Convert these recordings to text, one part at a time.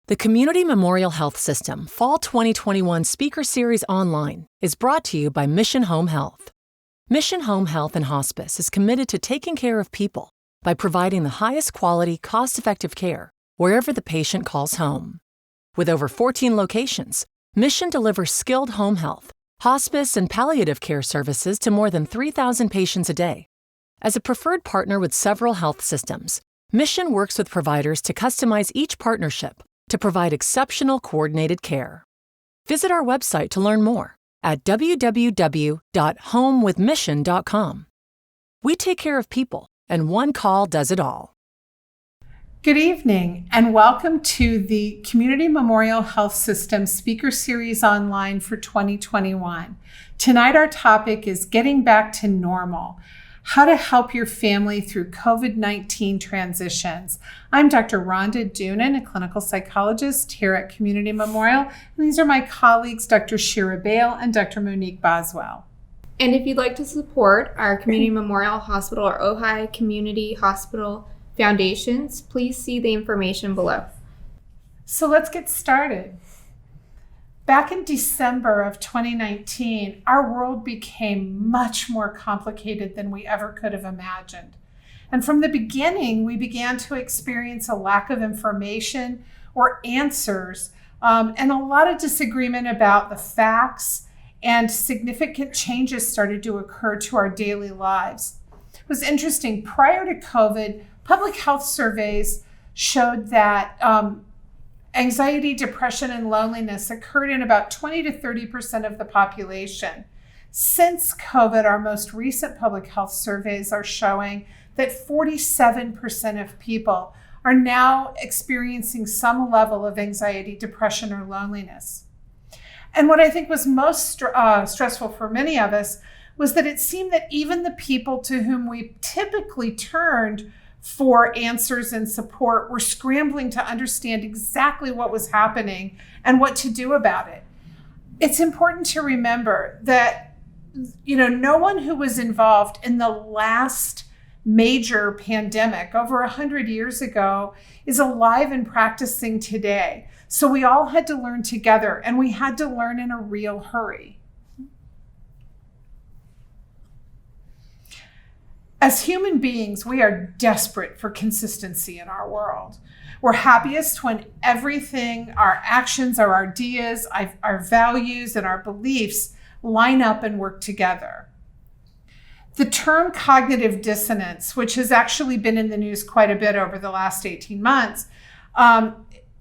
The Community Memorial Health System Fall 2021 Speaker Series Online is brought to you by Mission Home Health. Mission Home Health and Hospice is committed to taking care of people by providing the highest quality, cost-effective care wherever the patient calls home. With over 14 locations, Mission delivers skilled home health, hospice, and palliative care services to more than 3,000 patients a day. As a preferred partner with several health systems, Mission works with providers to customize each partnership to provide exceptional coordinated care. Visit our website to learn more at www.homewithmission.com. We take care of people, and one call does it all. Good evening, and welcome to the Community Memorial Health System Speaker Series Online for 2021. Tonight, our topic is Getting Back to Normal: How to Help Your Family Through COVID-19 Transitions. I'm Dr. Ronda Doonan, a clinical psychologist here at Community Memorial, and these are my colleagues, Dr. Shirah Bale and Dr. Monique Boswell. And if you'd like to support our Community Memorial Hospital or Ojai Community Hospital foundations, please see the information below. So let's get started. Back in December of 2019, our world became much more complicated than we ever could have imagined. And from the beginning, we began to experience a lack of information or answers, and a lot of disagreement about the facts, and significant changes started to occur to our daily lives. It was interesting. Prior to COVID, public health surveys showed that anxiety, depression, and loneliness occurred in about 20 to 30% of the population. Since COVID, our most recent public health surveys are showing that 47% of people are now experiencing some level of anxiety, depression, or loneliness. And what I think was most stressful for many of us was that it seemed that even the people to whom we typically turned for answers and support were scrambling to understand exactly what was happening and what to do about it. It's important to remember that, no one who was involved in the last major pandemic over 100 years ago is alive and practicing today. So we all had to learn together, and we had to learn in a real hurry. As human beings, we are desperate for consistency in our world. We're happiest when everything, our actions, our ideas, our values, and our beliefs line up and work together. The term cognitive dissonance, which has actually been in the news quite a bit over the last 18 months,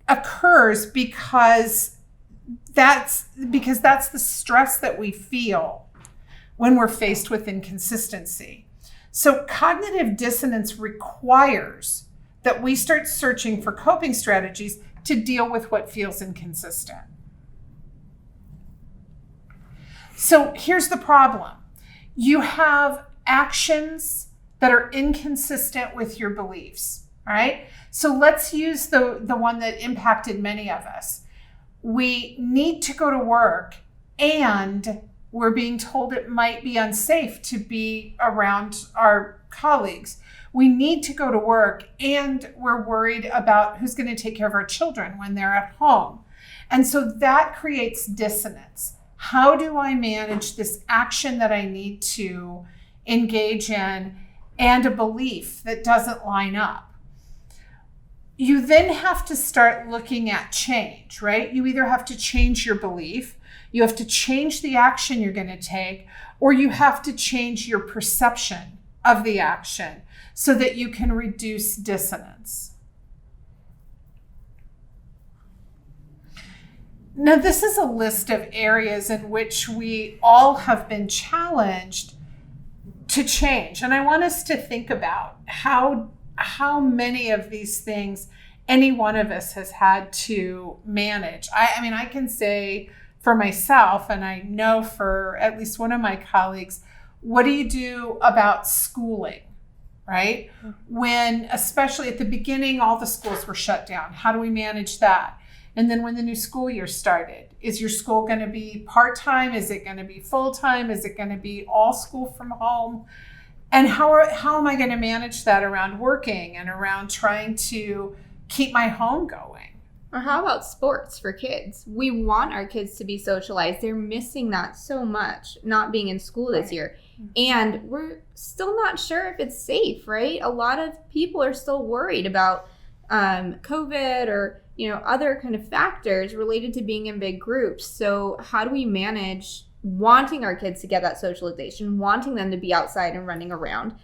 occurs because that's the stress that we feel when we're faced with inconsistency. So cognitive dissonance requires that we start searching for coping strategies to deal with what feels inconsistent. So here's the problem. You have actions that are inconsistent with your beliefs, all right? So let's use the one that impacted many of us. We need to go to work, and we're being told it might be unsafe to be around our colleagues. We need to go to work, and we're worried about who's going to take care of our children when they're at home. And so that creates dissonance. How do I manage this action that I need to engage in and a belief that doesn't line up? You then have to start looking at change, right? You either have to change your belief, you have to change the action you're going to take, or you have to change your perception of the action so that you can reduce dissonance. Now, this is a list of areas in which we all have been challenged to change. And I want us to think about how many of these things any one of us has had to manage. I mean, I can say for myself, and I know for at least one of my colleagues, what do you do about schooling, right? When, especially at the beginning, all the schools were shut down. How do we manage that? And then when the new school year started, is your school going to be part-time? Is it going to be full-time? Is it going to be all school from home? And how am I going to manage that around working and around trying to keep my home going? Or how about sports for kids? We want our kids to be socialized. They're missing that so much, not being in school this year. And we're still not sure if it's safe, right? A lot of people are still worried about COVID or, other kind of factors related to being in big groups. So how do we manage wanting our kids to get that socialization, wanting them to be outside and running around,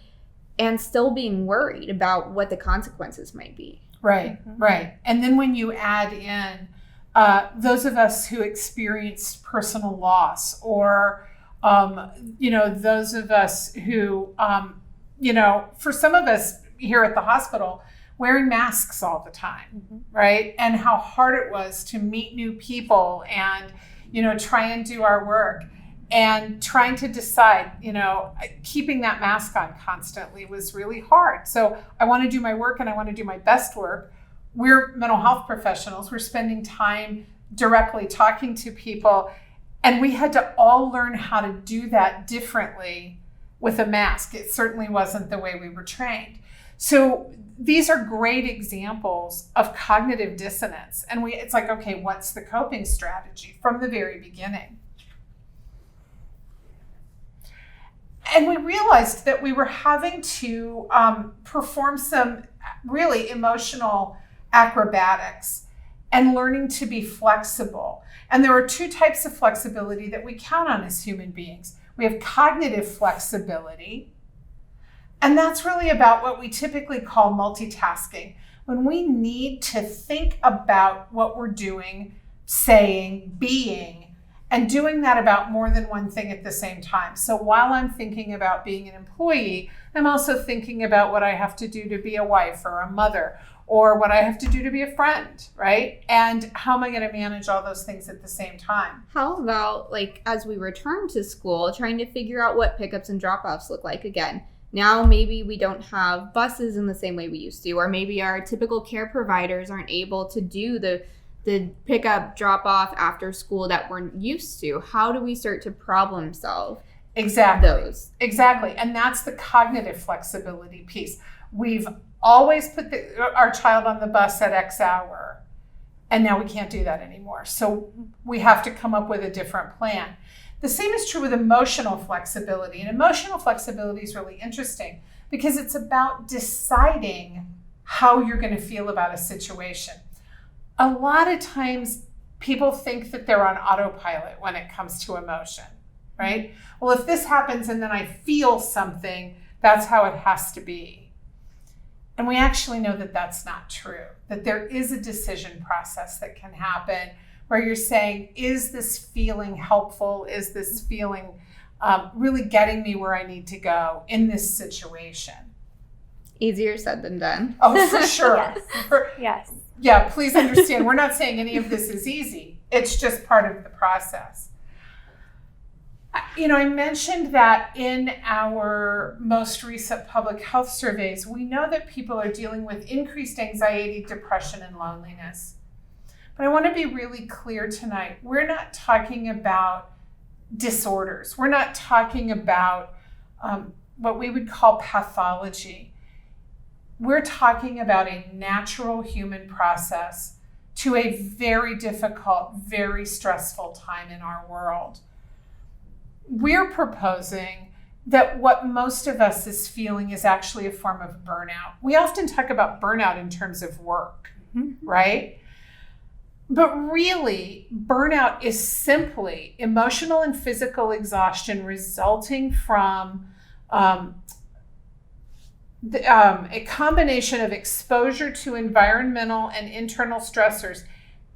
and still being worried about what the consequences might be? Right. And then when you add in those of us who experienced personal loss, or, those of us who, for some of us here at the hospital, wearing masks all the time, right? And how hard it was to meet new people and, try and do our work. And trying to decide, keeping that mask on constantly was really hard. So I want to do my work and I want to do my best work. We're mental health professionals. We're spending time directly talking to people. And we had to all learn how to do that differently with a mask. It certainly wasn't the way we were trained. So these are great examples of cognitive dissonance. And it's like, okay, what's the coping strategy from the very beginning? And we realized that we were having to perform some really emotional acrobatics and learning to be flexible. And there are two types of flexibility that we count on as human beings. We have cognitive flexibility, and that's really about what we typically call multitasking. When we need to think about what we're doing, saying, being, and doing that about more than one thing at the same time. So while I'm thinking about being an employee, I'm also thinking about what I have to do to be a wife or a mother, or what I have to do to be a friend, right? And how am I going to manage all those things at the same time? How about, as we return to school, trying to figure out what pickups and drop-offs look like again? Now maybe we don't have buses in the same way we used to, or maybe our typical care providers aren't able to do the pick up, drop off after school that we're used to. How do we start to problem solve those? Exactly. And that's the cognitive flexibility piece. We've always put our child on the bus at X hour, and now we can't do that anymore. So we have to come up with a different plan. The same is true with emotional flexibility. And emotional flexibility is really interesting because it's about deciding how you're going to feel about a situation. A lot of times people think that they're on autopilot when it comes to emotion, right? Well, if this happens and then I feel something, that's how it has to be. And we actually know that that's not true, that there is a decision process that can happen where you're saying, is this feeling helpful? Is this feeling really getting me where I need to go in this situation? Easier said than done. Oh, for sure. Yes. Yeah, please understand, we're not saying any of this is easy. It's just part of the process. I mentioned that in our most recent public health surveys, we know that people are dealing with increased anxiety, depression, and loneliness. But I want to be really clear tonight. We're not talking about disorders. We're not talking about what we would call pathology. We're talking about a natural human process to a very difficult, very stressful time in our world. We're proposing that what most of us is feeling is actually a form of burnout. We often talk about burnout in terms of work, right? But really, burnout is simply emotional and physical exhaustion resulting from a combination of exposure to environmental and internal stressors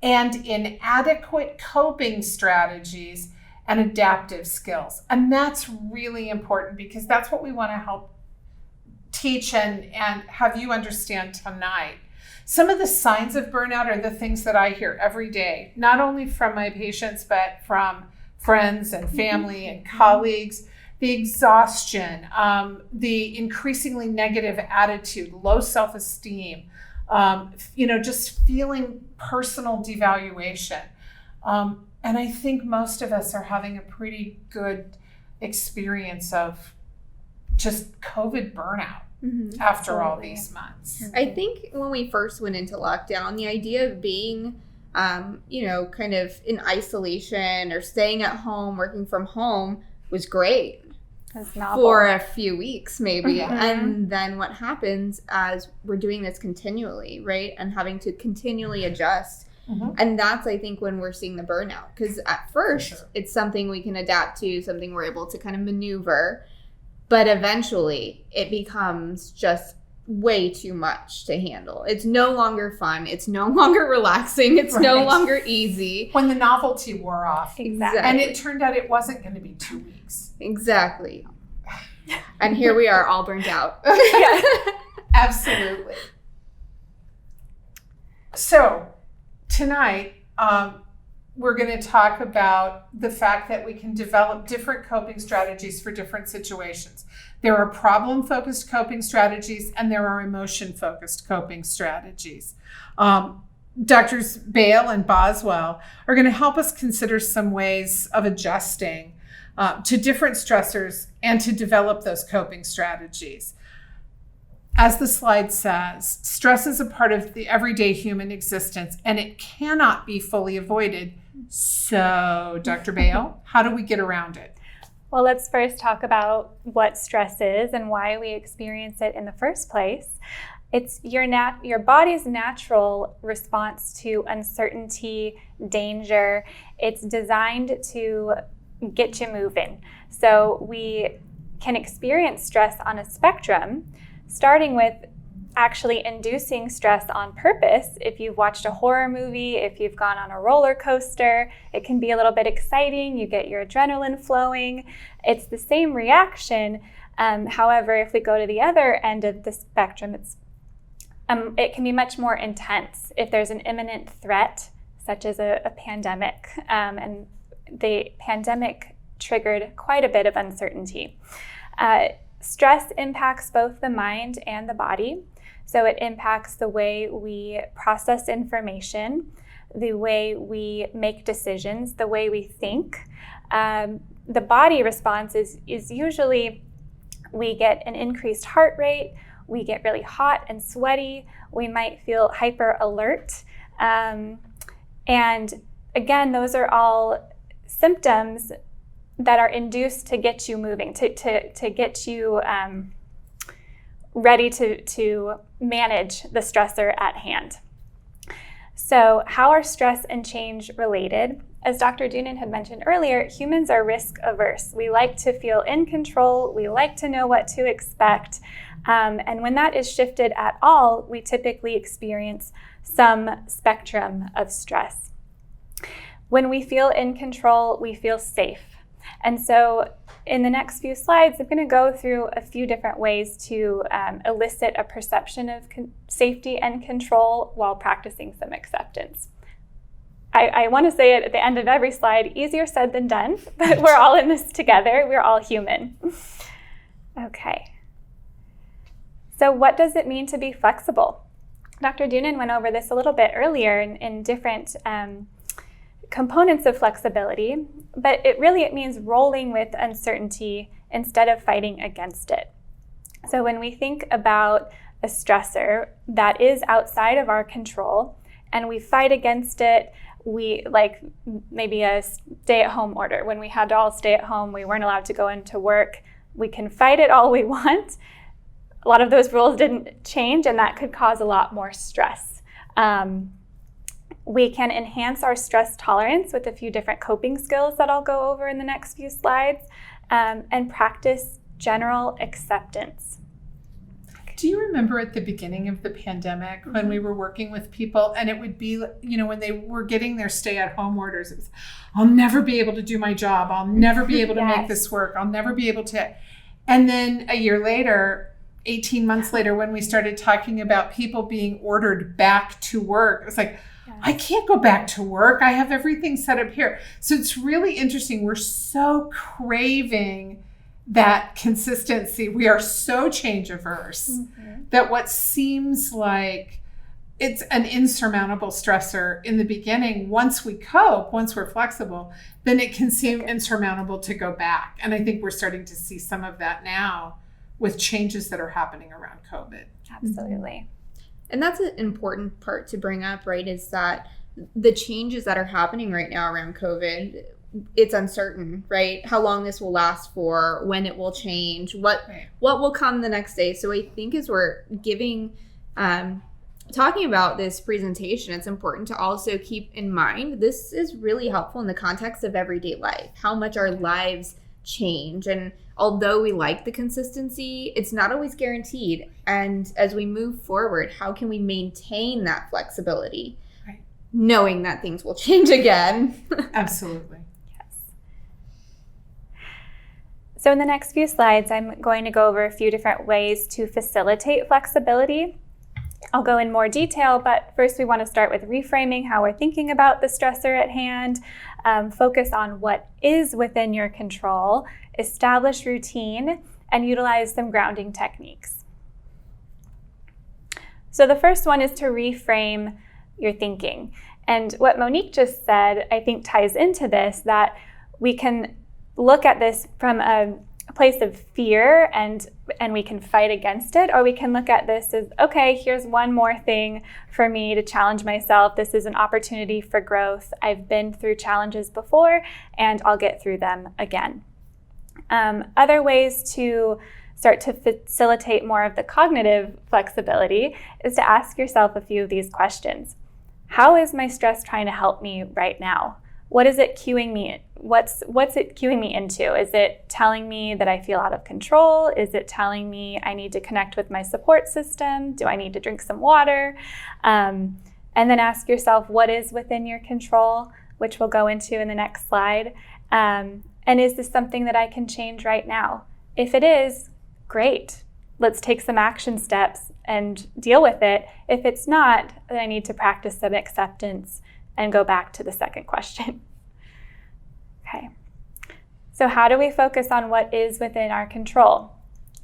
and inadequate coping strategies and adaptive skills. And that's really important because that's what we want to help teach and have you understand tonight. Some of the signs of burnout are the things that I hear every day, not only from my patients, but from friends and family and colleagues. The exhaustion, the increasingly negative attitude, low self-esteem, just feeling personal devaluation. And I think most of us are having a pretty good experience of just COVID burnout after all these months. I think when we first went into lockdown, the idea of being kind of in isolation or staying at home, working from home was great for a few weeks maybe. Mm-hmm. And then what happens as we're doing this continually, right? And having to continually adjust. Mm-hmm. And that's, I think, when we're seeing the burnout. Because at first, it's something we can adapt to, something we're able to kind of maneuver. But eventually, it becomes just way too much to handle. It's no longer fun. It's no longer relaxing. It's no longer easy. When the novelty wore off. Exactly. And it turned out it wasn't going to be 2 weeks. Exactly. And here we are all burnt out. Absolutely. So tonight, we're going to talk about the fact that we can develop different coping strategies for different situations. There are problem-focused coping strategies and there are emotion-focused coping strategies. Doctors Bale and Boswell are going to help us consider some ways of adjusting to different stressors and to develop those coping strategies. As the slide says, stress is a part of the everyday human existence and it cannot be fully avoided. So, Dr. Bale, how do we get around it? Well, let's first talk about what stress is and why we experience it in the first place. It's your body's natural response to uncertainty, danger. It's designed to get you moving. So we can experience stress on a spectrum, starting with actually inducing stress on purpose. If you've watched a horror movie, if you've gone on a roller coaster, it can be a little bit exciting. You get your adrenaline flowing. It's the same reaction. However, if we go to the other end of the spectrum, it can be much more intense. If there's an imminent threat, such as a pandemic, and the pandemic triggered quite a bit of uncertainty. Stress impacts both the mind and the body. So it impacts the way we process information, the way we make decisions, the way we think. The body response is usually we get an increased heart rate, we get really hot and sweaty, we might feel hyper alert. And again, those are all symptoms that are induced to get you moving, to get you ready to manage the stressor at hand. So how are stress and change related? As Dr. Doonan had mentioned earlier, humans are risk averse. We like to feel in control. We like to know what to expect. And when that is shifted at all, we typically experience some spectrum of stress. When we feel in control, we feel safe. And so in the next few slides, I'm going to go through a few different ways to elicit a perception of safety and control while practicing some acceptance. I want to say it at the end of every slide, easier said than done, but we're all in this together. We're all human. Okay. So what does it mean to be flexible? Dr. Doonan went over this a little bit earlier in different components of flexibility, but it means rolling with uncertainty instead of fighting against it. So when we think about a stressor that is outside of our control and we fight against it, we like maybe a stay-at-home order. When we had to all stay at home, we weren't allowed to go into work. We can fight it all we want. A lot of those rules didn't change, and that could cause a lot more stress. We can enhance our stress tolerance with a few different coping skills that I'll go over in the next few slides, and practice general acceptance. Do you remember at the beginning of the pandemic when we were working with people and it would be, when they were getting their stay-at-home orders, it was, I'll never be able to do my job. I'll never be able to make this work. I'll never be able to. And then a year later, 18 months later, when we started talking about people being ordered back to work, it was like, I can't go back to work. I have everything set up here. So it's really interesting. We're so craving that consistency. We are so change averse that what seems like it's an insurmountable stressor in the beginning, once we cope, once we're flexible, then it can seem insurmountable to go back. And I think we're starting to see some of that now with changes that are happening around COVID. Absolutely. And that's an important part to bring up, right, is that the changes that are happening right now around COVID, it's uncertain, right? How long this will last for, when it will change, what will come the next day. So I think as we're talking about this presentation, it's important to also keep in mind this is really helpful in the context of everyday life, how much our lives change. And although we like the consistency, it's not always guaranteed. And as we move forward, how can we maintain that flexibility, knowing that things will change again? Absolutely. So in the next few slides, I'm going to go over a few different ways to facilitate flexibility. I'll go in more detail, but first we want to start with reframing how we're thinking about the stressor at hand, focus on what is within your control, establish routine, and utilize some grounding techniques. So the first one is to reframe your thinking. And what Monique just said, I think ties into this, that we can look at this from a place of fear and we can fight against it, or we can look at this as, okay, here's one more thing for me to challenge myself. This is an opportunity for growth. I've been through challenges before and I'll get through them again. Other ways to start to facilitate more of the cognitive flexibility is to ask yourself a few of these questions. How is my stress trying to help me right now? What is it cueing me? What's it cueing me into? Is it telling me that I feel out of control? Is it telling me I need to connect with my support system? Do I need to drink some water? And then ask yourself what is within your control, which we'll go into in the next slide. And is this something that I can change right now? If it is, great. Let's take some action steps and deal with it. If it's not, then I need to practice some acceptance and go back to the second question. Okay, so how do we focus on what is within our control?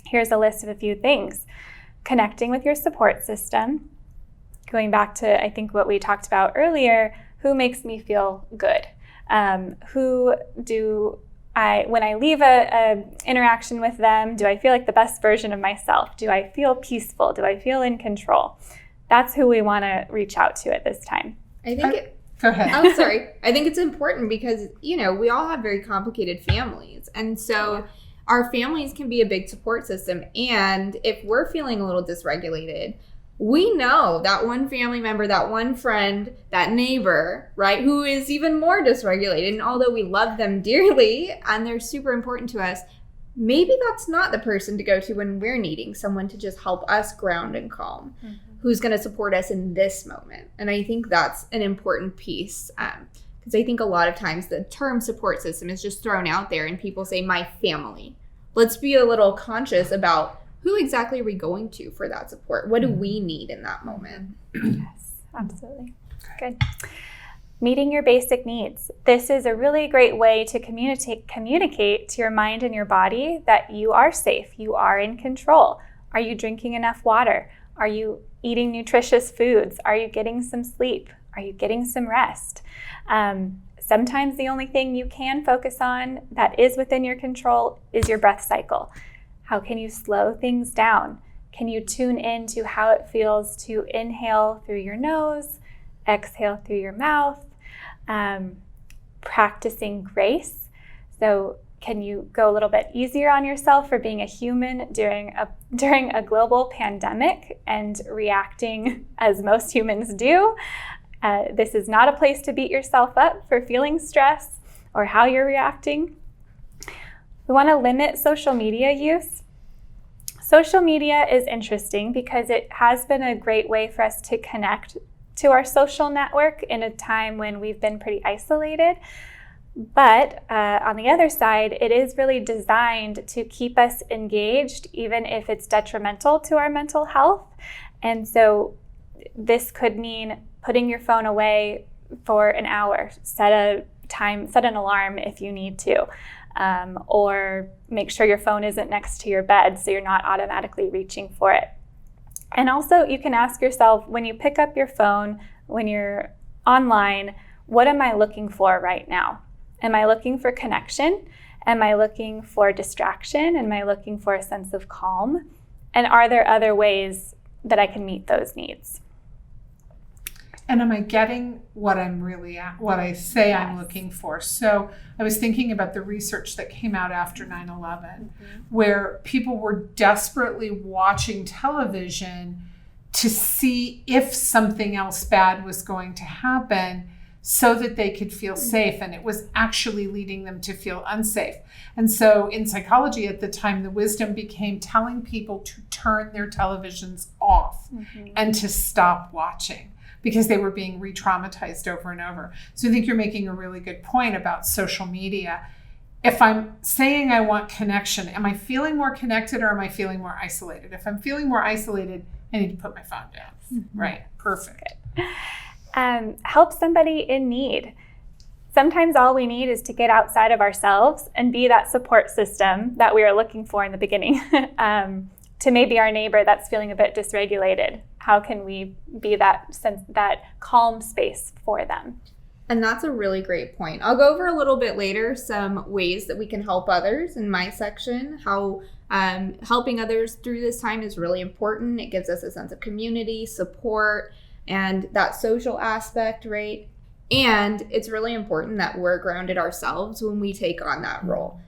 Here's a list of a few things. Connecting with your support system. Going back to, I think, what we talked about earlier, who makes me feel good? When I leave a interaction with them, do I feel like the best version of myself? Do I feel peaceful? Do I feel in control? That's who we want to reach out to at this time. Go ahead. I'm sorry. I think it's important because, we all have very complicated families. And so our families can be a big support system. And if we're feeling a little dysregulated, we know that one family member, that one friend, that neighbor, right, who is even more dysregulated. And although we love them dearly and they're super important to us, maybe that's not the person to go to when we're needing someone to just help us ground and calm. Mm-hmm. Who's going to support us in this moment. And I think that's an important piece because I think a lot of times the term support system is just thrown out there and people say, my family. Let's be a little conscious about who exactly are we going to for that support? What do we need in that moment? Yes, absolutely. Good. Meeting your basic needs. This is a really great way to communicate to your mind and your body that you are safe, you are in control. Are you drinking enough water? Are you eating nutritious foods? Are you getting some sleep? Are you getting some rest? Sometimes the only thing you can focus on that is within your control is your breath cycle. How can you slow things down? Can you tune into how it feels to inhale through your nose, exhale through your mouth? Practicing grace. So can you go a little bit easier on yourself for being a human during a global pandemic and reacting as most humans do? This is not a place to beat yourself up for feeling stress or how you're reacting. We want to limit social media use. Social media is interesting because it has been a great way for us to connect to our social network in a time when we've been pretty isolated. But on the other side, it is really designed to keep us engaged, even if it's detrimental to our mental health. And so this could mean putting your phone away for an hour, set an alarm if you need to, or make sure your phone isn't next to your bed so you're not automatically reaching for it. And also you can ask yourself, when you pick up your phone, when you're online, what am I looking for right now? Am I looking for connection? Am I looking for distraction? Am I looking for a sense of calm? And are there other ways that I can meet those needs? And am I getting what I'm really at, what I say I'm looking for? So I was thinking about the research that came out after 9/11, where people were desperately watching television to see if something else bad was going to happen so that they could feel safe. And it was actually leading them to feel unsafe. And so in psychology at the time, the wisdom became telling people to turn their televisions off and to stop watching, because they were being re-traumatized over and over. So I think you're making a really good point about social media. If I'm saying I want connection, am I feeling more connected or am I feeling more isolated? If I'm feeling more isolated, I need to put my phone down. Right, perfect. Help somebody in need. Sometimes all we need is to get outside of ourselves and be that support system that we were looking for in the beginning. To maybe our neighbor that's feeling a bit dysregulated. How can we be that calm space for them? And that's a really great point. I'll go over a little bit later some ways that we can help others in my section, how helping others through this time is really important. It gives us a sense of community, support, and that social aspect, right? And it's really important that we're grounded ourselves when we take on that role.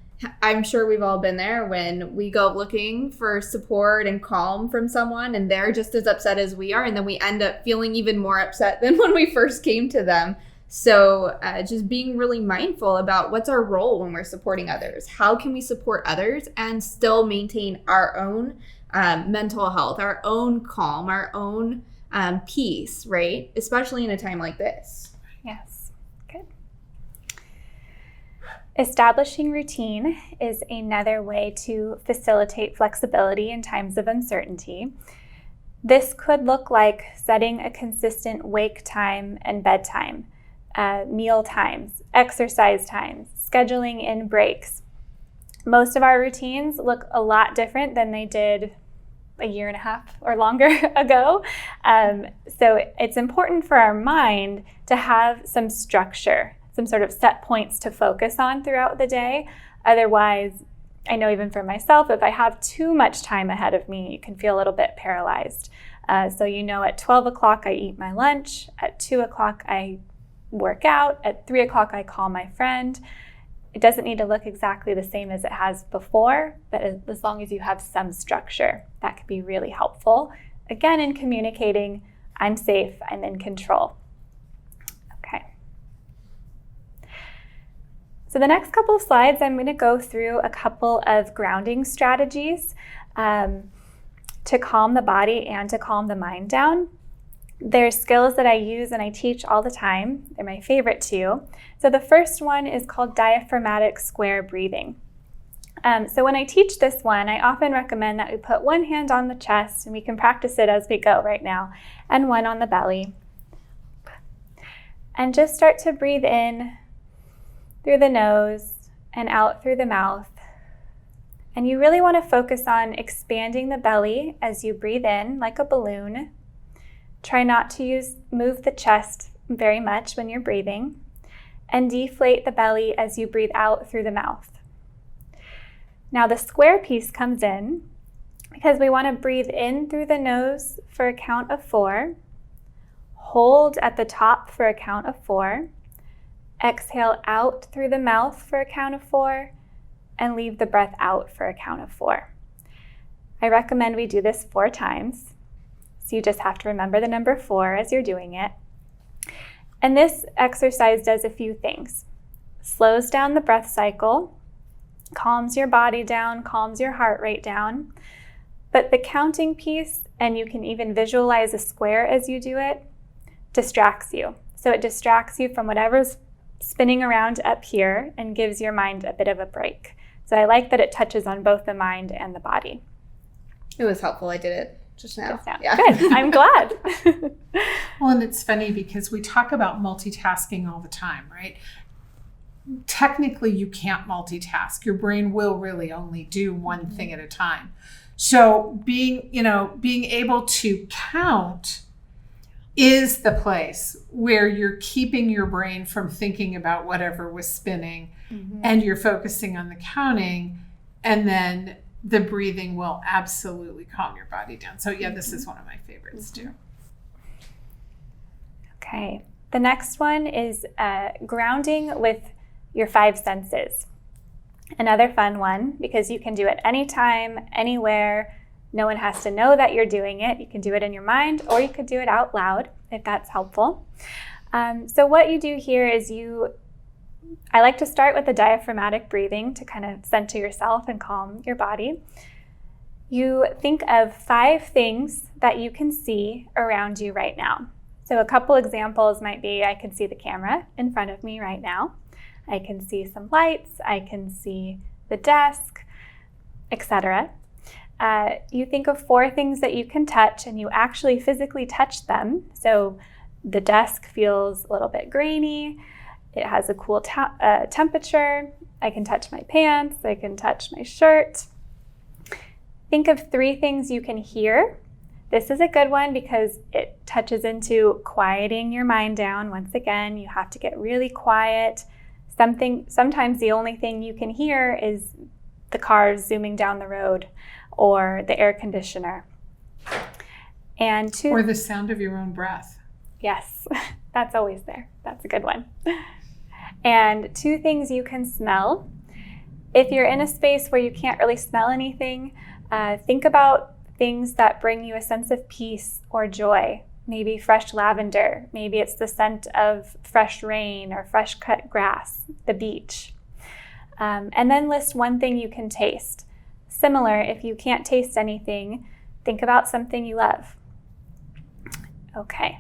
I'm sure we've all been there when we go looking for support and calm from someone and they're just as upset as we are, and then we end up feeling even more upset than when we first came to them. So just being really mindful about what's our role when we're supporting others. How can we support others and still maintain our own mental health, our own calm, our own peace, right? Especially in a time like this. Yes, good. Establishing routine is another way to facilitate flexibility in times of uncertainty. This could look like setting a consistent wake time and bedtime, meal times, exercise times, scheduling in breaks. Most of our routines look a lot different than they did a year and a half or longer ago. So it's important for our mind to have some structure, some sort of set points to focus on throughout the day. Otherwise, I know even for myself, if I have too much time ahead of me, you can feel a little bit paralyzed. So at 12 o'clock, I eat my lunch. At 2 o'clock, I work out. At 3 o'clock, I call my friend. It doesn't need to look exactly the same as it has before, but as long as you have some structure, that could be really helpful. Again, in communicating, I'm safe, I'm in control. Okay. So the next couple of slides, I'm going to go through a couple of grounding strategies to calm the body and to calm the mind down. There's skills that I use and I teach all the time. They're my favorite too. So the first one is called diaphragmatic square breathing. So when I teach this one, I often recommend that we put one hand on the chest, and we can practice it as we go right now, and one on the belly. And just start to breathe in through the nose and out through the mouth. And you really want to focus on expanding the belly as you breathe in like a balloon. Try not to move the chest very much when you're breathing, and deflate the belly as you breathe out through the mouth. Now the square piece comes in because we want to breathe in through the nose for a count of 4, hold at the top for a count of 4, exhale out through the mouth for a count of 4, and leave the breath out for a count of 4. I recommend we do this 4 times. So you just have to remember the number 4 as you're doing it. And this exercise does a few things. Slows down the breath cycle, calms your body down, calms your heart rate down. But the counting piece, and you can even visualize a square as you do it, distracts you. So it distracts you from whatever's spinning around up here and gives your mind a bit of a break. So I like that it touches on both the mind and the body. It was helpful. I did it just now. Yeah. Good. I'm glad. Well, and it's funny because we talk about multitasking all the time, right? Technically, you can't multitask. Your brain will really only do one thing at a time. So being able to count is the place where you're keeping your brain from thinking about whatever was spinning, and you're focusing on the counting, and then the breathing will absolutely calm your body down. So yeah, this is one of my favorites too. Okay. The next one is grounding with your 5 senses. Another fun one, because you can do it anytime, anywhere. No one has to know that you're doing it. You can do it in your mind, or you could do it out loud if that's helpful. So what you do here is I like to start with the diaphragmatic breathing to kind of center yourself and calm your body. You think of 5 things that you can see around you right now. So a couple examples might be, I can see the camera in front of me right now. I can see some lights. I can see the desk, etc. You think of 4 things that you can touch, and you actually physically touch them. So the desk feels a little bit grainy. It has a cool temperature. I can touch my pants. I can touch my shirt. Think of 3 things you can hear. This is a good one because it touches into quieting your mind down. Once again, you have to get really quiet. Sometimes the only thing you can hear is the cars zooming down the road or the air conditioner. Or the sound of your own breath. Yes, that's always there. That's a good one. And 2 things you can smell. If you're in a space where you can't really smell anything, think about things that bring you a sense of peace or joy. Maybe fresh lavender. Maybe it's the scent of fresh rain or fresh cut grass, the beach. And then list 1 thing you can taste. Similar, if you can't taste anything, think about something you love. Okay.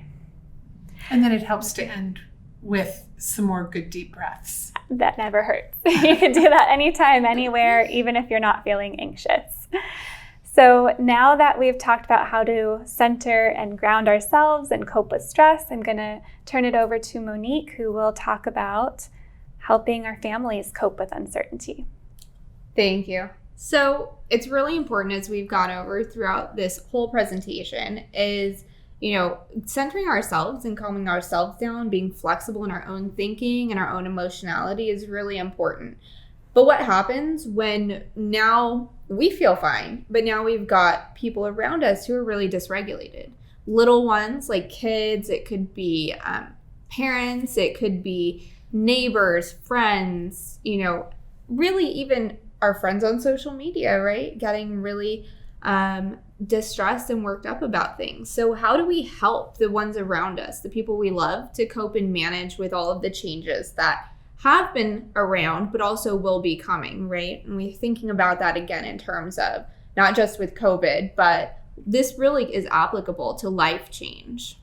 And then it helps to end with some more good deep breaths. That never hurts. You can do that anytime, anywhere, even if you're not feeling anxious. So now that we've talked about how to center and ground ourselves and cope with stress, I'm going to turn it over to Monique, who will talk about helping our families cope with uncertainty. Thank you. So it's really important, as we've gone over throughout this whole presentation, is centering ourselves and calming ourselves down, being flexible in our own thinking and our own emotionality is really important. But what happens when now we feel fine, but now we've got people around us who are really dysregulated? Little ones like kids, it could be parents, it could be neighbors, friends, really even our friends on social media, right? Getting really distressed and worked up about things. So how do we help the ones around us, the people we love, to cope and manage with all of the changes that have been around, but also will be coming, right? And we're thinking about that again in terms of not just with COVID, but this really is applicable to life change.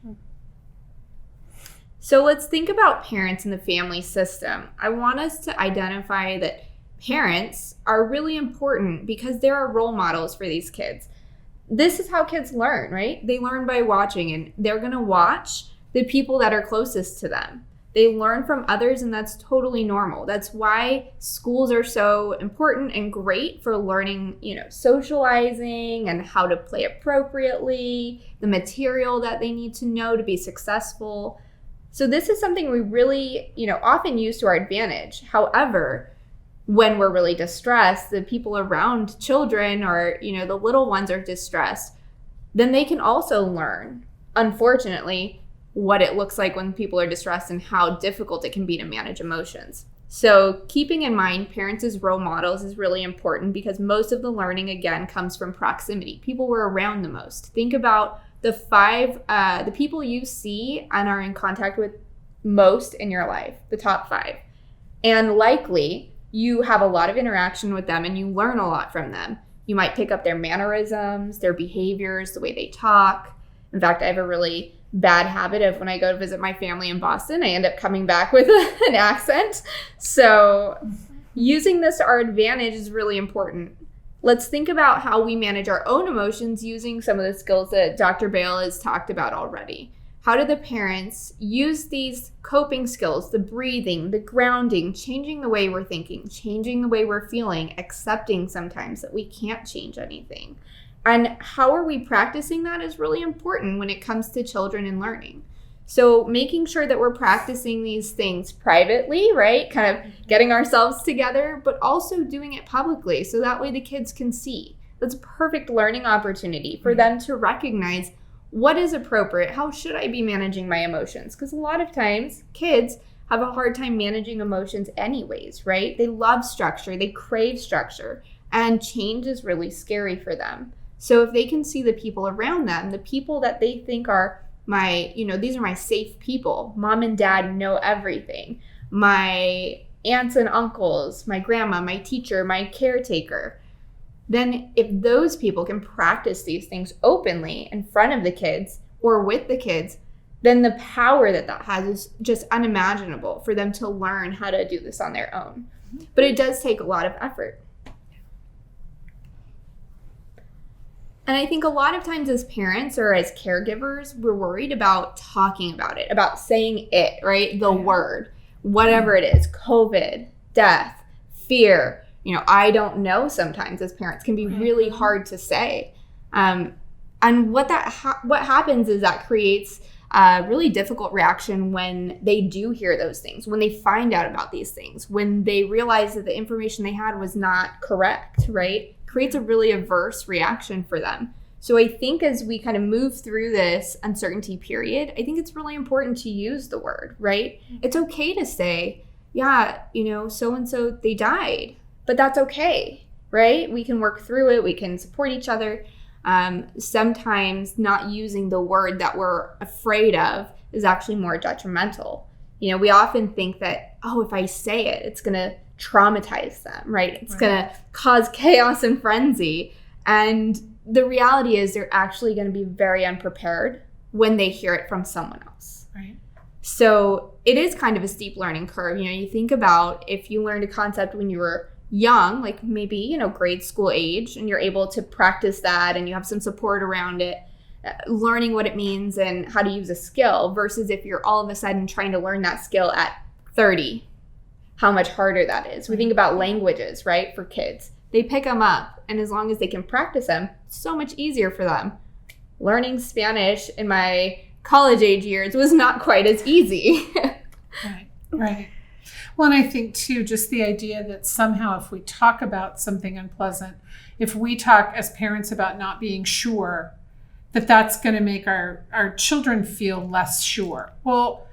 So let's think about parents in the family system. I want us to identify that parents are really important because they're our role models for these kids. This is how kids learn, right? They learn by watching, and they're going to watch the people that are closest to them. They learn from others, and that's totally normal. That's why schools are so important and great for learning, socializing and how to play appropriately, the material that they need to know to be successful. So this is something we really, often use to our advantage. However, when we're really distressed, the people around children or, the little ones are distressed, then they can also learn, unfortunately, what it looks like when people are distressed and how difficult it can be to manage emotions. So keeping in mind parents as role models is really important because most of the learning, again, comes from proximity. People we're around the most. Think about the people you see and are in contact with most in your life, the top 5. And likely you have a lot of interaction with them and you learn a lot from them. You might pick up their mannerisms, their behaviors, the way they talk. In fact, I have a really bad habit of when I go to visit my family in Boston, I end up coming back with an accent. So using this to our advantage is really important. Let's think about how we manage our own emotions using some of the skills that Dr. Bale has talked about already. How do the parents use these coping skills, the breathing, the grounding, changing the way we're thinking, changing the way we're feeling, accepting sometimes that we can't change anything? And how are we practicing that is really important when it comes to children and learning. So making sure that we're practicing these things privately, right? Kind of getting ourselves together, but also doing it publicly so that way the kids can see. That's a perfect learning opportunity for them to recognize What is appropriate? How should I be managing my emotions? Because a lot of times kids have a hard time managing emotions anyways, right? They love structure, they crave structure, and change is really scary for them. So if they can see the people around them, the people that they think are these are my safe people, mom and dad know everything, my aunts and uncles, my grandma, my teacher, my caretaker, then if those people can practice these things openly in front of the kids or with the kids, then the power that has is just unimaginable for them to learn how to do this on their own. But it does take a lot of effort. And I think a lot of times as parents or as caregivers, we're worried about talking about it, about saying it, right? The word, whatever it is, COVID, death, fear, I don't know sometimes as parents can be really hard to say. And what happens is that creates a really difficult reaction when they do hear those things, when they find out about these things, when they realize that the information they had was not correct, right? Creates a really adverse reaction for them. So I think as we kind of move through this uncertainty period, I think it's really important to use the word, right? It's okay to say, yeah, so-and-so, they died, but that's okay, right? We can work through it. We can support each other. Sometimes not using the word that we're afraid of is actually more detrimental. We often think that, if I say it, it's going to traumatize them, right? It's going to cause chaos and frenzy. And the reality is they're actually going to be very unprepared when they hear it from someone else. Right. So it is kind of a steep learning curve. You think about if you learned a concept when you were young, like maybe, grade school age, and you're able to practice that and you have some support around it, learning what it means and how to use a skill versus if you're all of a sudden trying to learn that skill at 30, how much harder that is. We think about languages, right? For kids, they pick them up, and as long as they can practice them, it's so much easier for them. Learning Spanish in my college age years was not quite as easy. Right. Well, and I think too, just the idea that somehow if we talk about something unpleasant, if we talk as parents about not being sure, that's going to make our children feel less sure. Well,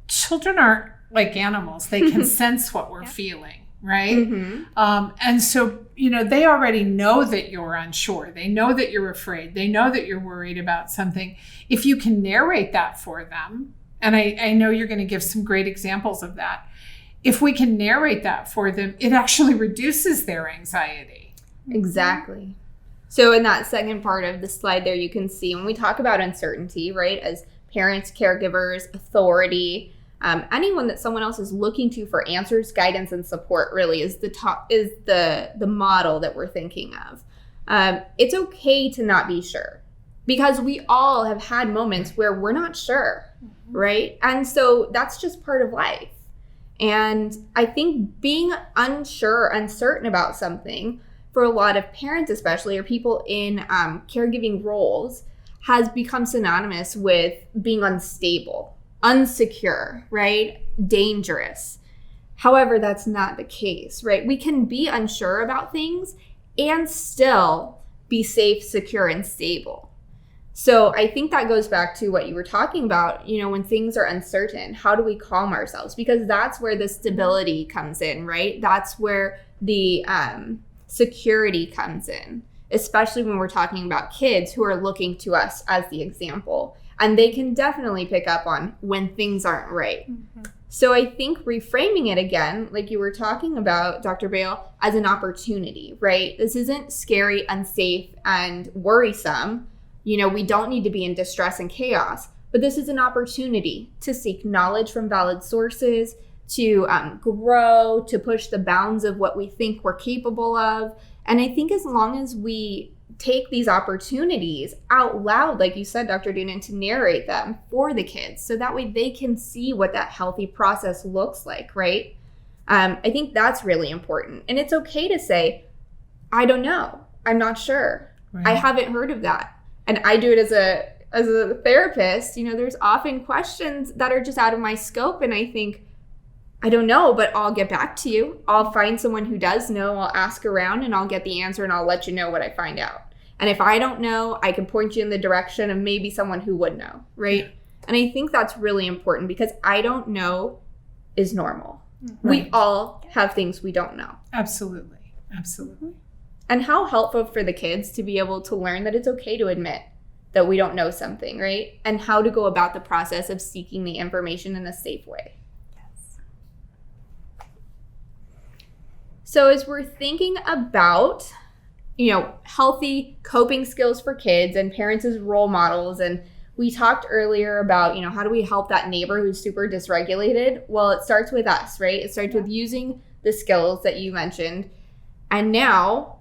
children aren't like animals. They can sense what we're feeling, right? Mm-hmm. And so, they already know that you're unsure. They know that you're afraid. They know that you're worried about something. If you can narrate that for them, and I know you're going to give some great examples of that. If we can narrate that for them, it actually reduces their anxiety. Exactly. So in that second part of the slide there, you can see when we talk about uncertainty, right, as parents, caregivers, authority, anyone that someone else is looking to for answers, guidance, and support really is the model that we're thinking of. It's okay to not be sure because we all have had moments where we're not sure, right? And so that's just part of life. And I think being unsure, uncertain about something for a lot of parents especially, or people in caregiving roles, has become synonymous with being unstable, unsecure, right? Dangerous. However, that's not the case, right? We can be unsure about things and still be safe, secure, and stable. So I think that goes back to what you were talking about, when things are uncertain, how do we calm ourselves? Because that's where the stability comes in, right? That's where the security comes in, especially when we're talking about kids who are looking to us as the example. And they can definitely pick up on when things aren't right. Mm-hmm. So I think reframing it again, like you were talking about, Dr. Bale, as an opportunity, right? This isn't scary, unsafe, and worrisome. We don't need to be in distress and chaos, but this is an opportunity to seek knowledge from valid sources, to grow, to push the bounds of what we think we're capable of. And I think as long as we take these opportunities out loud, like you said, Dr. Doonan, to narrate them for the kids, so that way they can see what that healthy process looks like, right? I think that's really important. And it's okay to say, I don't know. I'm not sure. Right. I haven't heard of that. And I do it as a therapist. There's often questions that are just out of my scope. And I think, I don't know, but I'll get back to you. I'll find someone who does know. I'll ask around and I'll get the answer and I'll let you know what I find out. And if I don't know, I can point you in the direction of maybe someone who would know, right? And I think that's really important because I don't know is normal. Right. We all have things we don't know. Absolutely. Absolutely. And how helpful for the kids to be able to learn that it's okay to admit that we don't know something, right? And how to go about the process of seeking the information in a safe way. Yes. So as we're thinking about, healthy coping skills for kids and parents as role models, and we talked earlier about, how do we help that neighbor who's super dysregulated? Well, it starts with us, right? It starts with using the skills that you mentioned. And now,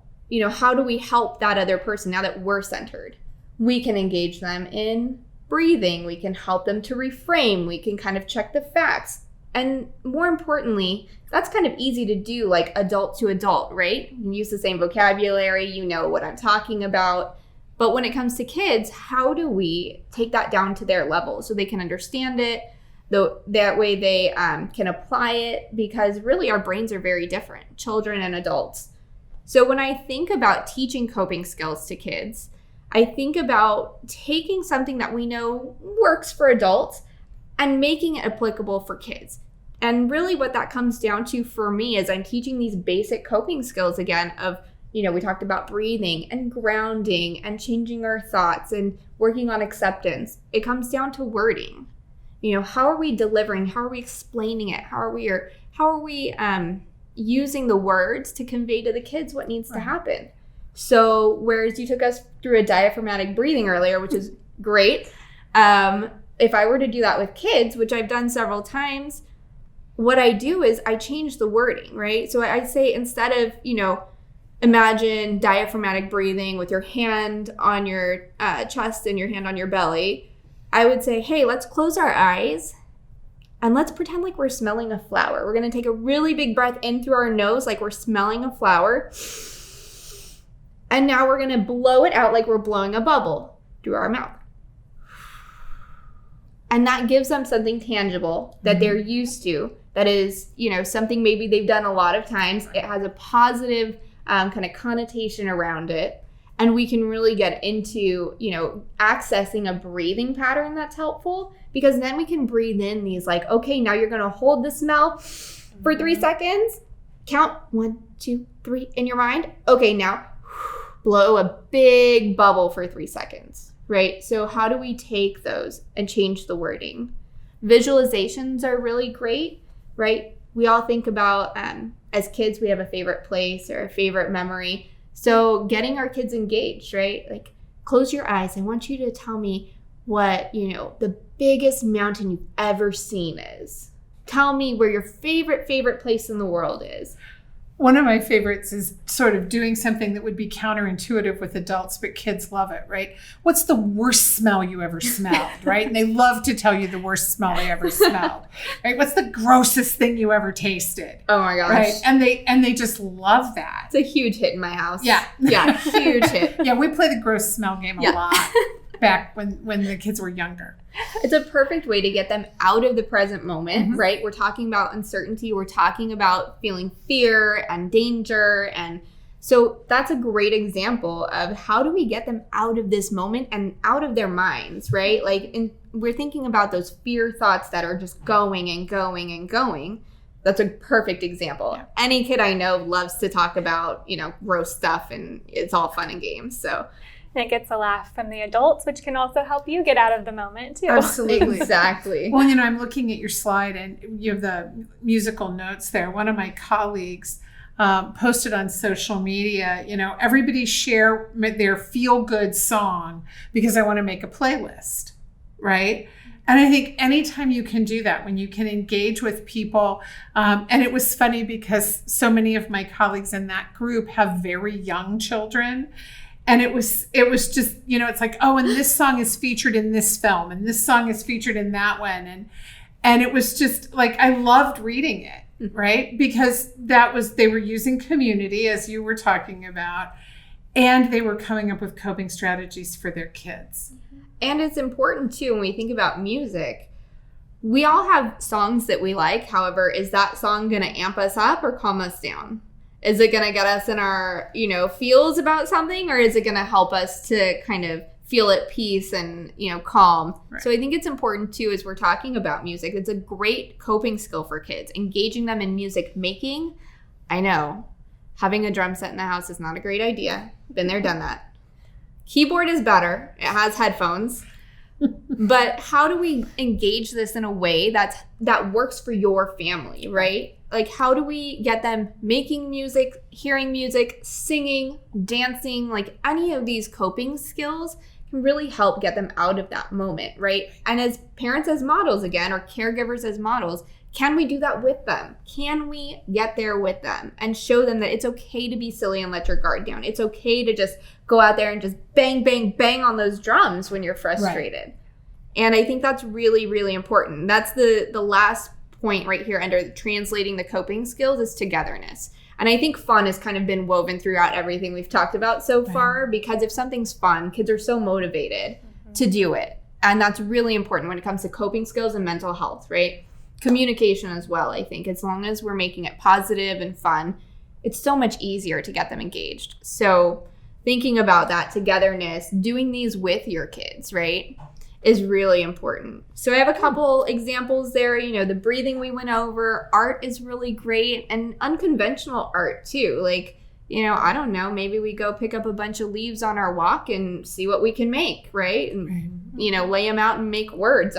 how do we help that other person now that we're centered? We can engage them in breathing. We can help them to reframe. We can kind of check the facts. And more importantly, that's kind of easy to do, like adult to adult, right? You can use the same vocabulary. You know what I'm talking about. But when it comes to kids, how do we take that down to their level so they can understand it? That way they can apply it, because really our brains are very different, children and adults. So when I think about teaching coping skills to kids, I think about taking something that we know works for adults and making it applicable for kids. And really what that comes down to for me is I'm teaching these basic coping skills again of, we talked about breathing and grounding and changing our thoughts and working on acceptance. It comes down to wording. How are we delivering? How are we explaining it? How are we using the words to convey to the kids what needs to happen? So whereas you took us through a diaphragmatic breathing earlier, which is great, if I were to do that with kids, which I've done several times, what I do is I change the wording, right? So I say, instead of, imagine diaphragmatic breathing with your hand on your chest and your hand on your belly, I would say, hey, let's close our eyes and let's pretend like we're smelling a flower. We're going to take a really big breath in through our nose like we're smelling a flower. And now we're going to blow it out like we're blowing a bubble through our mouth. And that gives them something tangible that they're used to. That is, something maybe they've done a lot of times. It has a positive kind of connotation around it. And we can really get into, accessing a breathing pattern that's helpful, because then we can breathe in these like, okay, now you're going to hold the smell for 3 seconds. Count 1, 2, 3 in your mind. Okay, now blow a big bubble for 3 seconds, right? So how do we take those and change the wording? Visualizations are really great, right? We all think about, as kids, we have a favorite place or a favorite memory. So getting our kids engaged, right? Like, close your eyes. I want you to tell me what, the biggest mountain you've ever seen is. Tell me where your favorite place in the world is. One of my favorites is sort of doing something that would be counterintuitive with adults, but kids love it, right? What's the worst smell you ever smelled, right? And they love to tell you the worst smell they ever smelled, right? What's the grossest thing you ever tasted? Oh my gosh. Right? And they just love that. It's a huge hit in my house. Yeah. Yeah, huge hit. Yeah, we play the gross smell game a lot back when the kids were younger. It's a perfect way to get them out of the present moment, right? We're talking about uncertainty. We're talking about feeling fear and danger. And so that's a great example of how do we get them out of this moment and out of their minds, right? We're thinking about those fear thoughts that are just going and going and going. That's a perfect example. Yeah. Any kid I know loves to talk about, gross stuff, and it's all fun and games. So And it gets a laugh from the adults, which can also help you get out of the moment too. Absolutely. Exactly. Well, I'm looking at your slide and you have the musical notes there. One of my colleagues posted on social media, everybody share their feel-good song because I want to make a playlist, right? And I think anytime you can do that, when you can engage with people, and it was funny because so many of my colleagues in that group have very young children. And it was just, it's like, oh, and this song is featured in this film and this song is featured in that one. And it was just like, I loved reading it, right? Because they were using community, as you were talking about, and they were coming up with coping strategies for their kids. And it's important too, when we think about music, we all have songs that we like. However, is that song going to amp us up or calm us down? Is it going to get us in our, feels about something, or is it going to help us to kind of feel at peace and, calm? Right. So I think it's important too, as we're talking about music, it's a great coping skill for kids. Engaging them in music making. I know having a drum set in the house is not a great idea. Been there, done that. Keyboard is better. It has headphones. But how do we engage this in a way that works for your family, right? Like, how do we get them making music, hearing music, singing, dancing? Like, any of these coping skills can really help get them out of that moment, right? And as parents as models again, or caregivers as models, can we do that with them? Can we get there with them and show them that it's okay to be silly and let your guard down? It's okay to just go out there and just bang, bang, bang on those drums when you're frustrated. Right. And I think that's really, really important. That's the last point right here under translating the coping skills is togetherness. And I think fun has kind of been woven throughout everything we've talked about so far, because if something's fun, kids are so motivated to do it. And that's really important when it comes to coping skills and mental health, right? Communication as well, I think. As long as we're making it positive and fun, it's so much easier to get them engaged. So thinking about that togetherness, doing these with your kids, right, is really important. So I have a couple examples there. The breathing we went over. Art is really great, and unconventional art too. Like, I don't know, maybe we go pick up a bunch of leaves on our walk and see what we can make, right? And, lay them out and make words.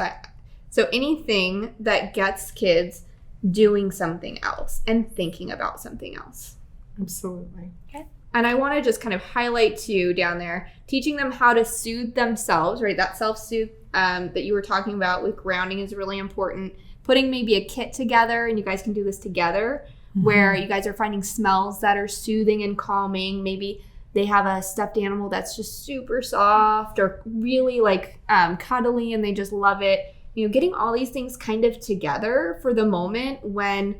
So anything that gets kids doing something else and thinking about something else. Absolutely. Okay. And I want to just kind of highlight to you down there, teaching them how to soothe themselves, right? That self-soothe that you were talking about with grounding is really important. Putting maybe a kit together, and you guys can do this together, where you guys are finding smells that are soothing and calming. Maybe they have a stuffed animal that's just super soft or really cuddly and they just love it. Getting all these things kind of together for the moment when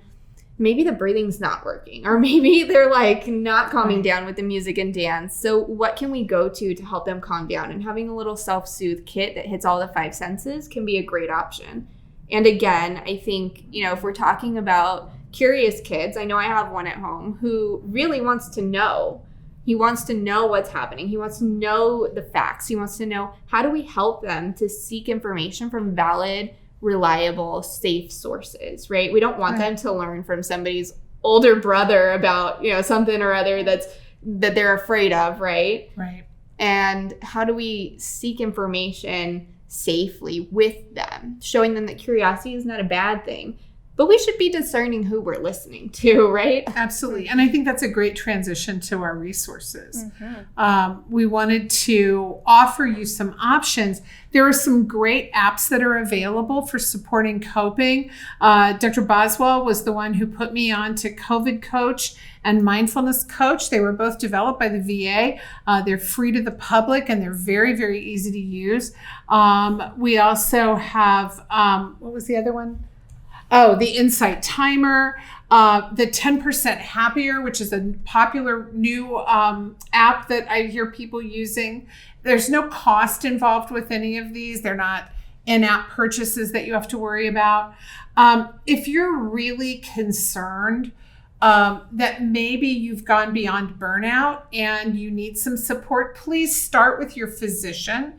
maybe the breathing's not working, or maybe they're not calming down with the music and dance. So what can we go to help them calm down? And having a little self-soothe kit that hits all the 5 senses can be a great option. And again, I think, if we're talking about curious kids, I know I have one at home who really wants to know. He wants to know what's happening. He wants to know the facts. He wants to know, how do we help them to seek information from valid, reliable, safe sources, right? We don't want them to learn from somebody's older brother about, something or other that they're afraid of, right? Right. And how do we seek information safely with them, showing them that curiosity is not a bad thing, but we should be discerning who we're listening to, right? Absolutely. And I think that's a great transition to our resources. We wanted to offer you some options. There are some great apps that are available for supporting coping. Dr. Boswell was the one who put me on to COVID Coach and Mindfulness Coach. They were both developed by the VA. They're free to the public and they're very, very easy to use. We also have, what was the other one? Oh, the Insight Timer, the 10% Happier, which is a popular new app that I hear people using. There's no cost involved with any of these. They're not in-app purchases that you have to worry about. If you're really concerned that maybe you've gone beyond burnout and you need some support, please start with your physician.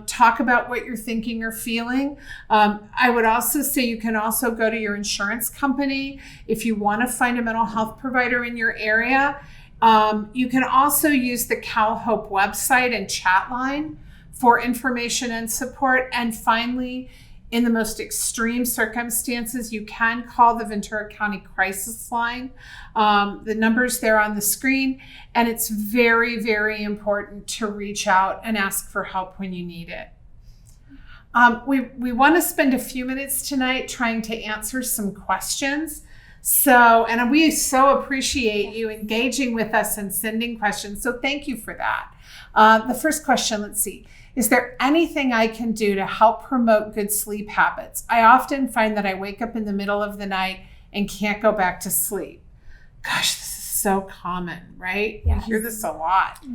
Talk about what you're thinking or feeling. I would also say you can also go to your insurance company if you want to find a mental health provider in your area. You can also use the CalHope website and chat line for information and support. And finally, in the most extreme circumstances, you can call the Ventura County Crisis Line. The number's there on the screen, and it's very, very important to reach out and ask for help when you need it. We want to spend a few minutes tonight trying to answer some questions. And we so appreciate you engaging with us and sending questions. So thank you for that. The first question, let's see. Is there anything I can do to help promote good sleep habits? I often find that I wake up in the middle of the night and can't go back to sleep. Gosh, this is so common, right? Yes. We hear this a lot.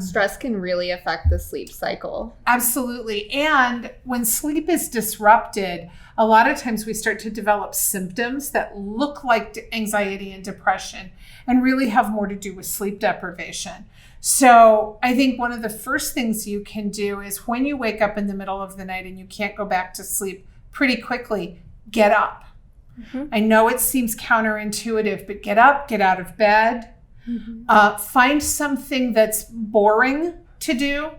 Stress can really affect the sleep cycle. Absolutely. And when sleep is disrupted, a lot of times we start to develop symptoms that look like anxiety and depression and really have more to do with sleep deprivation. So I think one of the first things you can do is when you wake up in the middle of the night and you can't go back to sleep pretty quickly, get up. I know it seems counterintuitive, but get up, get out of bed, find something that's boring to do,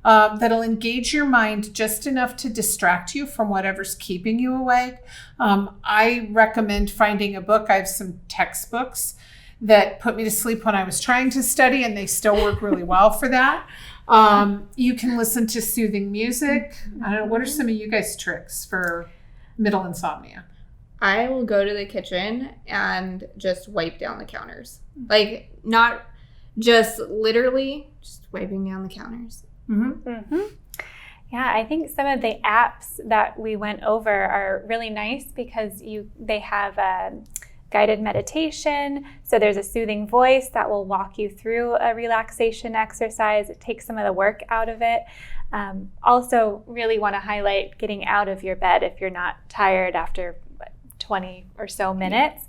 that'll engage your mind just enough to distract you from whatever's keeping you awake. I recommend finding a book. I have some textbooks that put me to sleep when I was trying to study, and they still work really well for that. You can listen to soothing music. I don't know, what are some of you guys' tricks for middle insomnia? I will go to the kitchen and just wipe down the counters. Like, not just literally, just wiping down the counters. Yeah, I think some of the apps that we went over are really nice because they have guided meditation. So there's a soothing voice that will walk you through a relaxation exercise. It takes some of the work out of it. Also, really want to highlight getting out of your bed if you're not tired after 20 or so minutes,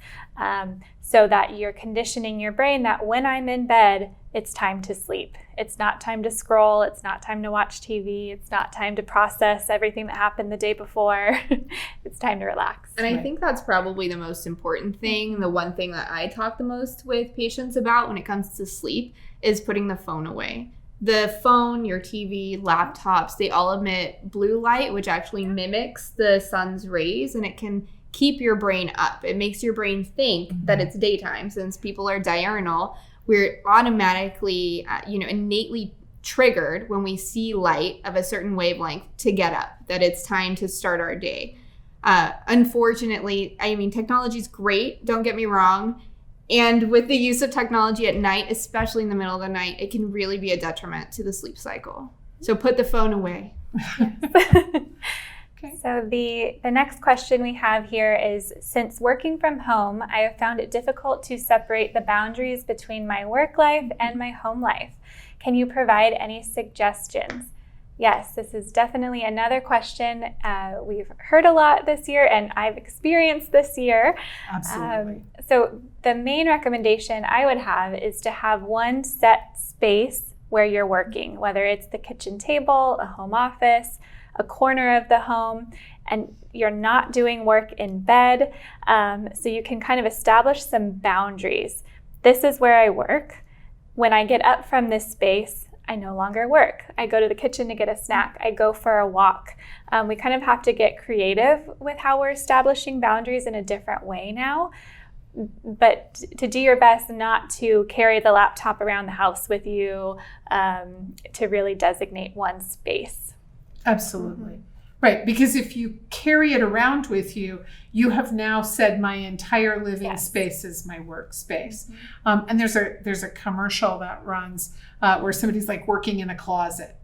so that you're conditioning your brain that when I'm in bed, it's time to sleep. It's not time to scroll. It's not time to watch TV. It's not time to process everything that happened the day before. It's time to relax. And I think that's probably the most important thing. The one thing that I talk the most with patients about when it comes to sleep is putting the phone away. The phone, your TV, laptops, they all emit blue light, which actually mimics the sun's rays, and it can keep your brain up. It makes your brain think that it's daytime. Since people are diurnal, we're automatically, innately triggered when we see light of a certain wavelength to get up, that it's time to start our day. Unfortunately, technology is great, don't get me wrong. And with the use of technology at night, especially in the middle of the night, it can really be a detriment to the sleep cycle. So put the phone away. Okay. So the next question we have here is, since working from home, I have found it difficult to separate the boundaries between my work life and my home life. Can you provide any suggestions? Yes, this is definitely another question we've heard a lot this year, and I've experienced this year. Absolutely. So the main recommendation I would have is to have one set space where you're working, whether it's the kitchen table, a home office, a corner of the home, and you're not doing work in bed. So you can kind of establish some boundaries. This is where I work. When I get up from this space, I no longer work. I go to the kitchen to get a snack. I go for a walk. We kind of have to get creative with how we're establishing boundaries in a different way now. But to do your best not to carry the laptop around the house with you, to really designate one space. Absolutely. Right, because if you carry it around with you, you have now said my entire living space is my workspace. And there's a commercial that runs where somebody's like working in a closet.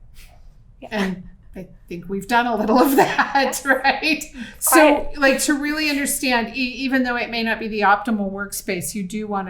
And I think we've done a little of that, right? So like to really understand, even though it may not be the optimal workspace, you do want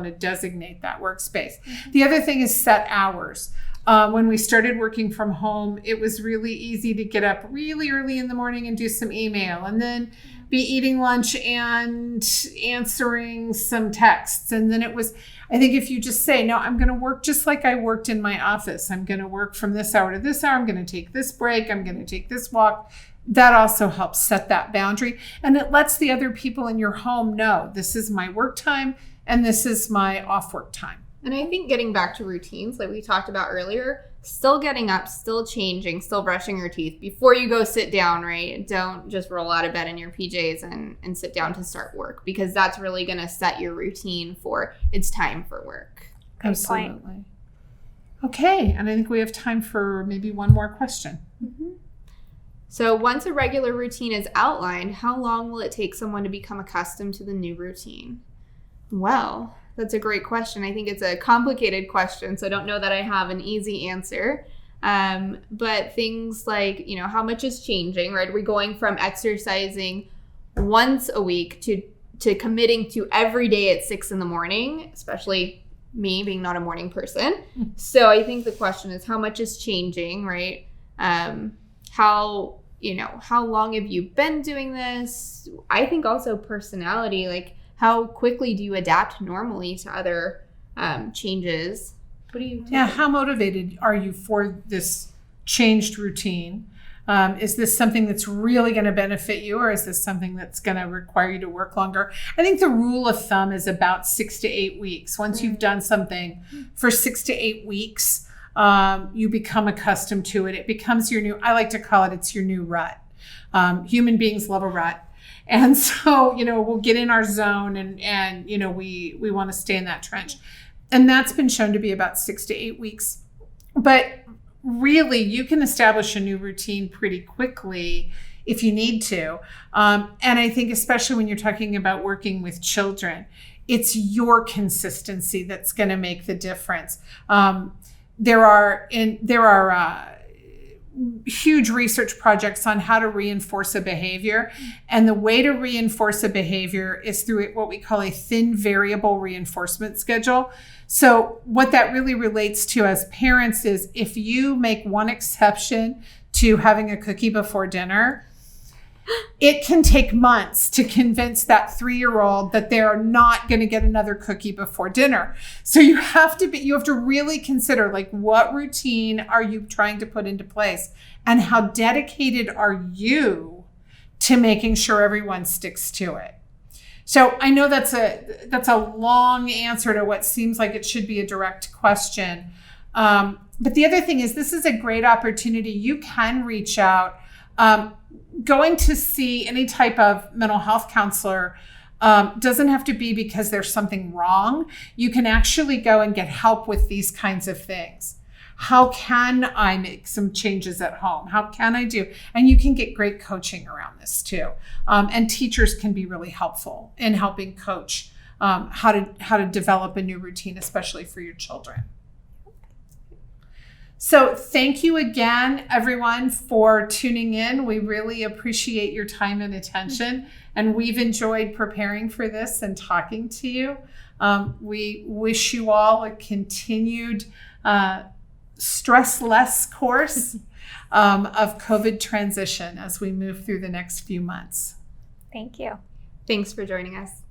to designate that workspace. The other thing is set hours. When we started working from home, it was really easy to get up really early in the morning and do some email, and then be eating lunch and answering some texts. And then I think if you just say, no, I'm going to work just like I worked in my office. I'm going to work from this hour to this hour. I'm going to take this break. I'm going to take this walk. That also helps set that boundary. And it lets the other people in your home know this is my work time and this is my off work time. And I think getting back to routines, like we talked about earlier, still getting up, still changing, still brushing your teeth before you go sit down, right? Don't just roll out of bed in your PJs and sit down to start work, because that's really going to set your routine for it's time for work. Absolutely. Okay, and I think we have time for maybe one more question. So once a regular routine is outlined, how long will it take someone to become accustomed to the new routine? Well, that's a great question. I think it's a complicated question, so I don't know that I have an easy answer. But things like, how much is changing, right? Are we going from exercising once a week to to committing to every day at 6 a.m, especially me being not a morning person. So I think the question is, how much is changing, right? How long have you been doing this? I think also personality, like how quickly do you adapt normally to other changes? What do you think? Yeah, how motivated are you for this changed routine? Is this something that's really going to benefit you, or is this something that's going to require you to work longer? I think the rule of thumb is about 6 to 8 weeks. Once you've done something for 6 to 8 weeks, you become accustomed to it. It becomes your new, I like to call it, it's your new rut. Human beings love a rut. And so, we'll get in our zone and we want to stay in that trench. And that's been shown to be about 6 to 8 weeks. But really, you can establish a new routine pretty quickly if you need to. And I think especially when you're talking about working with children, it's your consistency that's going to make the difference. There are huge research projects on how to reinforce a behavior. And the way to reinforce a behavior is through what we call a thin variable reinforcement schedule. So what that really relates to as parents is if you make one exception to having a cookie before dinner, it can take months to convince that 3-year-old that they're not going to get another cookie before dinner. So you have to really consider, like, what routine are you trying to put into place, and how dedicated are you to making sure everyone sticks to it. So I know that's a long answer to what seems like it should be a direct question. But the other thing is, this is a great opportunity. You can reach out. Going to see any type of mental health counselor doesn't have to be because there's something wrong. You can actually go and get help with these kinds of things. How can I make some changes at home? How can I do? And you can get great coaching around this too. And teachers can be really helpful in helping coach how to develop a new routine, especially for your children. So thank you again, everyone, for tuning in. We really appreciate your time and attention, and we've enjoyed preparing for this and talking to you. We wish you all a continued stress-less course of COVID transition as we move through the next few months. Thank you. Thanks for joining us.